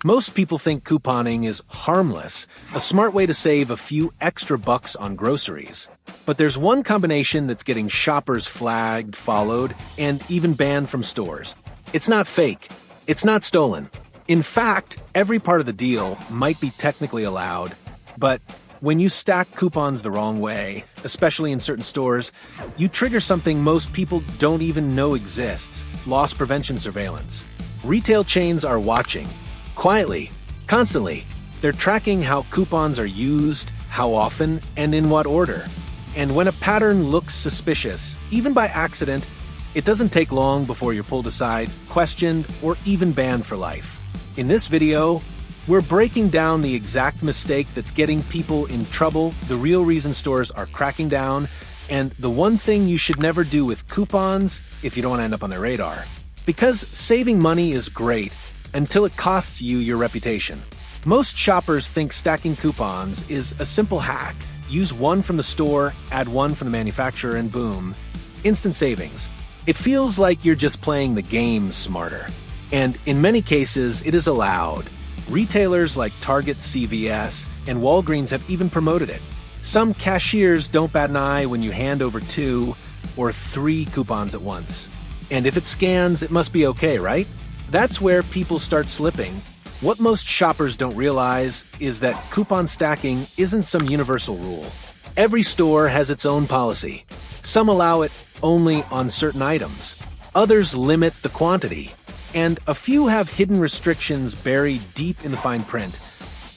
Most people think couponing is harmless, a smart way to save a few extra bucks on groceries. But there's one combination that's getting shoppers flagged, followed, and even banned from stores. It's not fake. It's not stolen. In fact, every part of the deal might be technically allowed, but when you stack coupons the wrong way, especially in certain stores, you trigger something most people don't even know exists: loss prevention surveillance. Retail chains are watching. Quietly, constantly. They're tracking how coupons are used, how often, and in what order. And when a pattern looks suspicious, even by accident, it doesn't take long before you're pulled aside, questioned, or even banned for life. In this video, we're breaking down the exact mistake that's getting people in trouble, the real reason stores are cracking down, and the one thing you should never do with coupons if you don't want to end up on their radar. Because saving money is great, until it costs you your reputation. Most shoppers think stacking coupons is a simple hack. Use one from the store, add one from the manufacturer, and boom, instant savings. It feels like you're just playing the game smarter. And in many cases, it is allowed. Retailers like Target, CVS, and Walgreens have even promoted it. Some cashiers don't bat an eye when you hand over 2 or 3 coupons at once. And if it scans, it must be okay, right? That's where people start slipping. What most shoppers don't realize is that coupon stacking isn't some universal rule. Every store has its own policy. Some allow it only on certain items. Others limit the quantity. And a few have hidden restrictions buried deep in the fine print,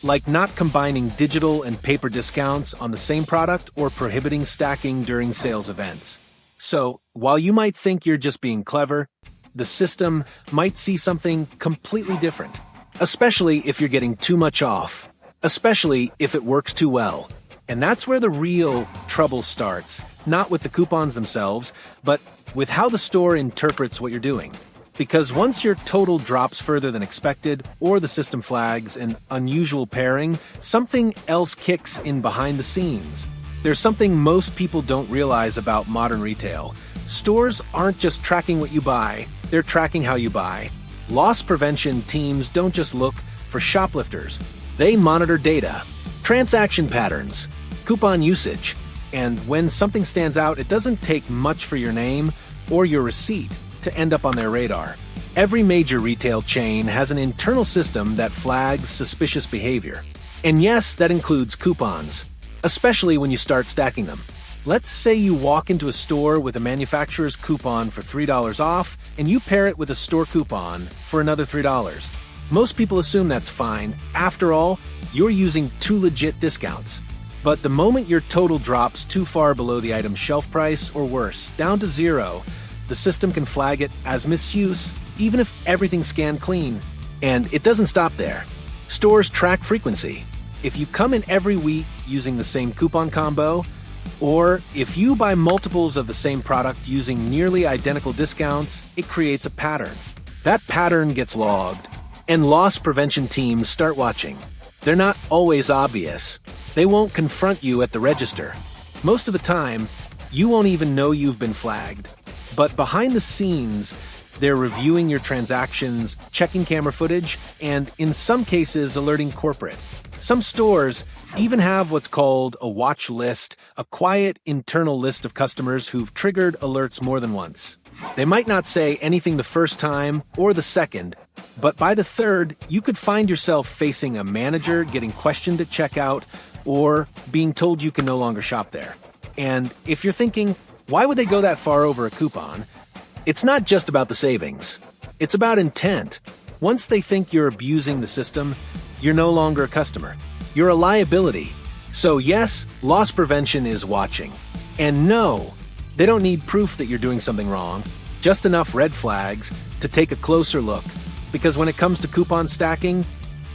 like not combining digital and paper discounts on the same product or prohibiting stacking during sales events. So, while you might think you're just being clever, the system might see something completely different, especially if you're getting too much off, especially if it works too well. And that's where the real trouble starts, not with the coupons themselves, but with how the store interprets what you're doing. Because once your total drops further than expected, or the system flags an unusual pairing, something else kicks in behind the scenes. There's something most people don't realize about modern retail. Stores aren't just tracking what you buy, they're tracking how you buy. Loss prevention teams don't just look for shoplifters. They monitor data, transaction patterns, coupon usage. And when something stands out, it doesn't take much for your name or your receipt to end up on their radar. Every major retail chain has an internal system that flags suspicious behavior. And yes, that includes coupons, especially when you start stacking them. Let's say you walk into a store with a manufacturer's coupon for $3 off, and you pair it with a store coupon for another $3. Most people assume that's fine. After all, you're using 2 legit discounts. But the moment your total drops too far below the item's shelf price, or worse, down to 0, the system can flag it as misuse, even if everything's scanned clean. And it doesn't stop there. Stores track frequency. If you come in every week using the same coupon combo, or if you buy multiples of the same product using nearly identical discounts, it creates a pattern. That pattern gets logged, and loss prevention teams start watching. They're not always obvious. They won't confront you at the register. Most of the time, you won't even know you've been flagged. But behind the scenes, they're reviewing your transactions, checking camera footage, and in some cases, alerting corporate. Some stores even have what's called a watch list, a quiet internal list of customers who've triggered alerts more than once. They might not say anything the first time or the second, but by the third, you could find yourself facing a manager getting questioned at checkout or being told you can no longer shop there. And if you're thinking, why would they go that far over a coupon? It's not just about the savings. It's about intent. Once they think you're abusing the system, you're no longer a customer. You're a liability. So yes, loss prevention is watching. And no, they don't need proof that you're doing something wrong, just enough red flags to take a closer look. Because when it comes to coupon stacking,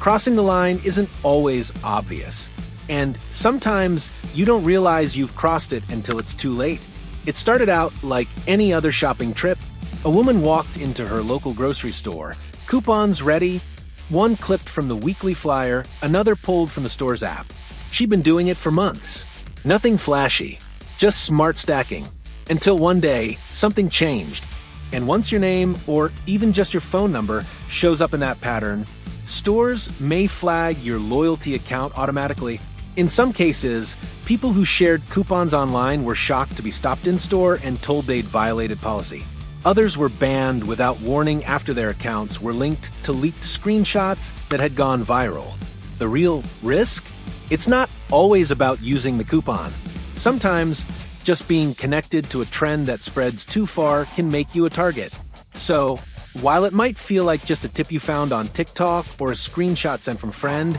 crossing the line isn't always obvious. And sometimes you don't realize you've crossed it until it's too late. It started out like any other shopping trip. A woman walked into her local grocery store, coupons ready, one clipped from the weekly flyer, another pulled from the store's app. She'd been doing it for months. Nothing flashy, just smart stacking. Until one day, something changed. And once your name, or even just your phone number, shows up in that pattern, Stores may flag your loyalty account automatically. In some cases, people who shared coupons online were shocked to be stopped in store and told they'd violated policy. Others were banned without warning after their accounts were linked to leaked screenshots that had gone viral. The real risk? It's not always about using the coupon. Sometimes, just being connected to a trend that spreads too far can make you a target. So, while it might feel like just a tip you found on TikTok or a screenshot sent from a friend,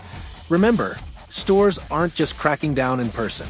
remember, stores aren't just cracking down in person.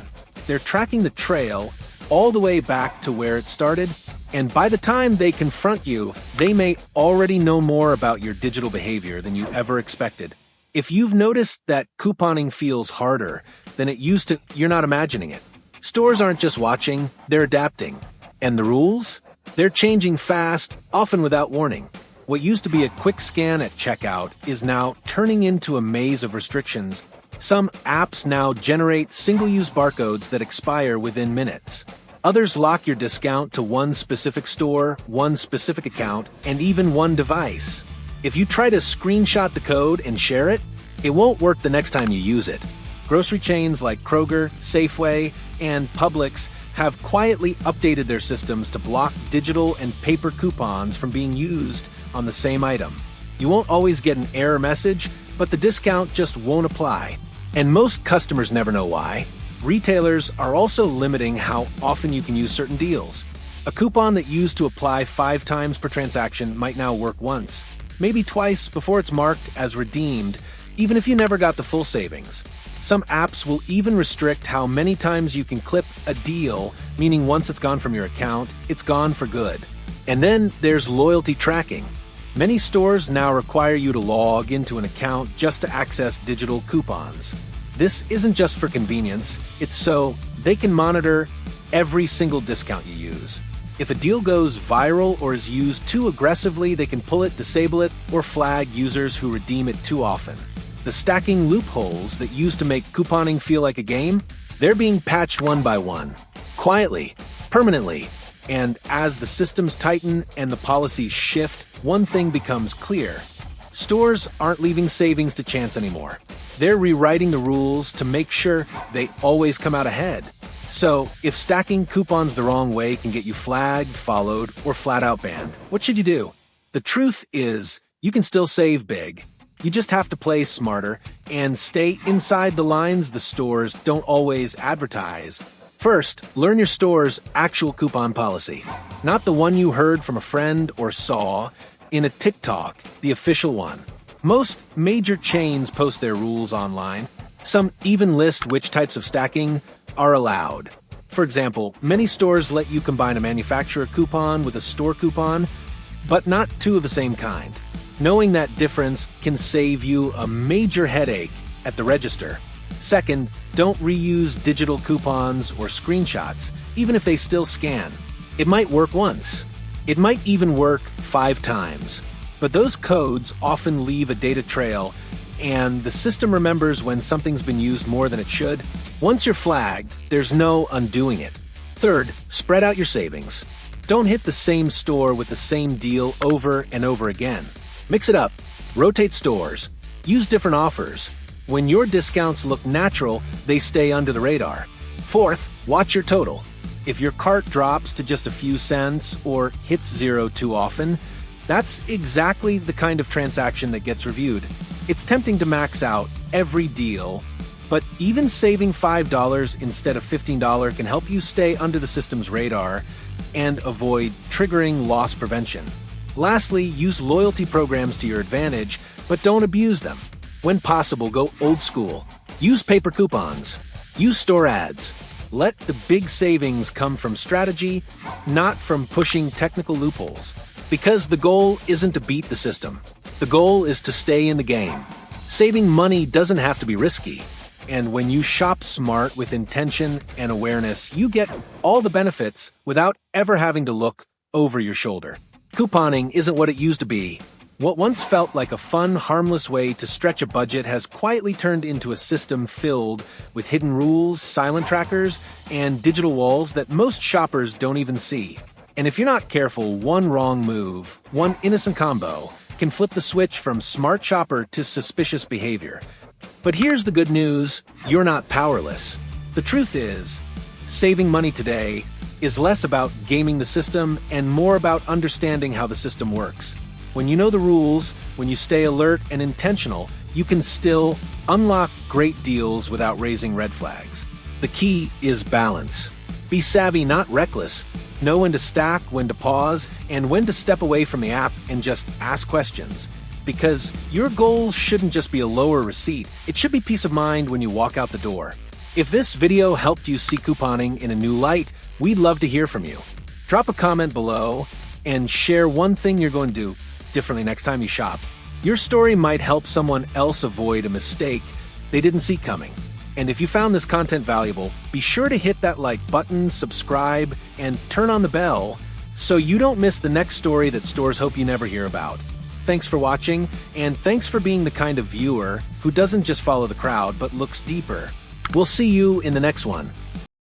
They're tracking the trail all the way back to where it started, and by the time they confront you, they may already know more about your digital behavior than you ever expected. If you've noticed that couponing feels harder than it used to, you're not imagining it. Stores aren't just watching, they're adapting. And the rules? They're changing fast, often without warning. What used to be a quick scan at checkout is now turning into a maze of restrictions. Some apps now generate single-use barcodes that expire within minutes. Others lock your discount to one specific store, one specific account, and even one device. If you try to screenshot the code and share it, it won't work the next time you use it. Grocery chains like Kroger, Safeway, and Publix have quietly updated their systems to block digital and paper coupons from being used on the same item. You won't always get an error message, but the discount just won't apply. And most customers never know why. Retailers are also limiting how often you can use certain deals. A coupon that used to apply 5 times per transaction might now work once, maybe twice before it's marked as redeemed, even if you never got the full savings. Some apps will even restrict how many times you can clip a deal, meaning once it's gone from your account, it's gone for good. And then there's loyalty tracking. Many stores now require you to log into an account just to access digital coupons. This isn't just for convenience, it's so they can monitor every single discount you use. If a deal goes viral or is used too aggressively, they can pull it, disable it, or flag users who redeem it too often. The stacking loopholes that used to make couponing feel like a game, they're being patched one by one, quietly, permanently. And as the systems tighten and the policies shift, one thing becomes clear. Stores aren't leaving savings to chance anymore. They're rewriting the rules to make sure they always come out ahead. So, if stacking coupons the wrong way can get you flagged, followed, or flat out banned, what should you do? The truth is, you can still save big. You just have to play smarter and stay inside the lines the stores don't always advertise. First, learn your store's actual coupon policy, not the one you heard from a friend or saw in a TikTok, the official one. Most major chains post their rules online. Some even list which types of stacking are allowed. For example, many stores let you combine a manufacturer coupon with a store coupon, but not two of the same kind. Knowing that difference can save you a major headache at the register. Second, don't reuse digital coupons or screenshots, even if they still scan. It might work once. It might even work 5 times. But those codes often leave a data trail, and the system remembers when something's been used more than it should. Once you're flagged, there's no undoing it. Third, spread out your savings. Don't hit the same store with the same deal over and over again. Mix it up. Rotate stores. Use different offers. When your discounts look natural, they stay under the radar. Fourth, watch your total. If your cart drops to just a few cents or hits zero too often, that's exactly the kind of transaction that gets reviewed. It's tempting to max out every deal, but even saving $5 instead of $15 can help you stay under the system's radar and avoid triggering loss prevention. Lastly, use loyalty programs to your advantage, but don't abuse them. When possible, go old school. Use paper coupons. Use store ads. Let the big savings come from strategy, not from pushing technical loopholes. Because the goal isn't to beat the system. The goal is to stay in the game. Saving money doesn't have to be risky. And when you shop smart with intention and awareness, you get all the benefits without ever having to look over your shoulder. Couponing isn't what it used to be. What once felt like a fun, harmless way to stretch a budget has quietly turned into a system filled with hidden rules, silent trackers, and digital walls that most shoppers don't even see. And if you're not careful, one wrong move, one innocent combo, can flip the switch from smart shopper to suspicious behavior. But here's the good news, you're not powerless. The truth is, saving money today is less about gaming the system and more about understanding how the system works. When you know the rules, when you stay alert and intentional, you can still unlock great deals without raising red flags. The key is balance. Be savvy, not reckless. Know when to stack, when to pause, and when to step away from the app and just ask questions. Because your goal shouldn't just be a lower receipt, it should be peace of mind when you walk out the door. If this video helped you see couponing in a new light, we'd love to hear from you. Drop a comment below and share one thing you're going to do differently next time you shop. Your story might help someone else avoid a mistake they didn't see coming. And if you found this content valuable, be sure to hit that like button, subscribe, and turn on the bell so you don't miss the next story that stores hope you never hear about. Thanks for watching, and thanks for being the kind of viewer who doesn't just follow the crowd but looks deeper. We'll see you in the next one.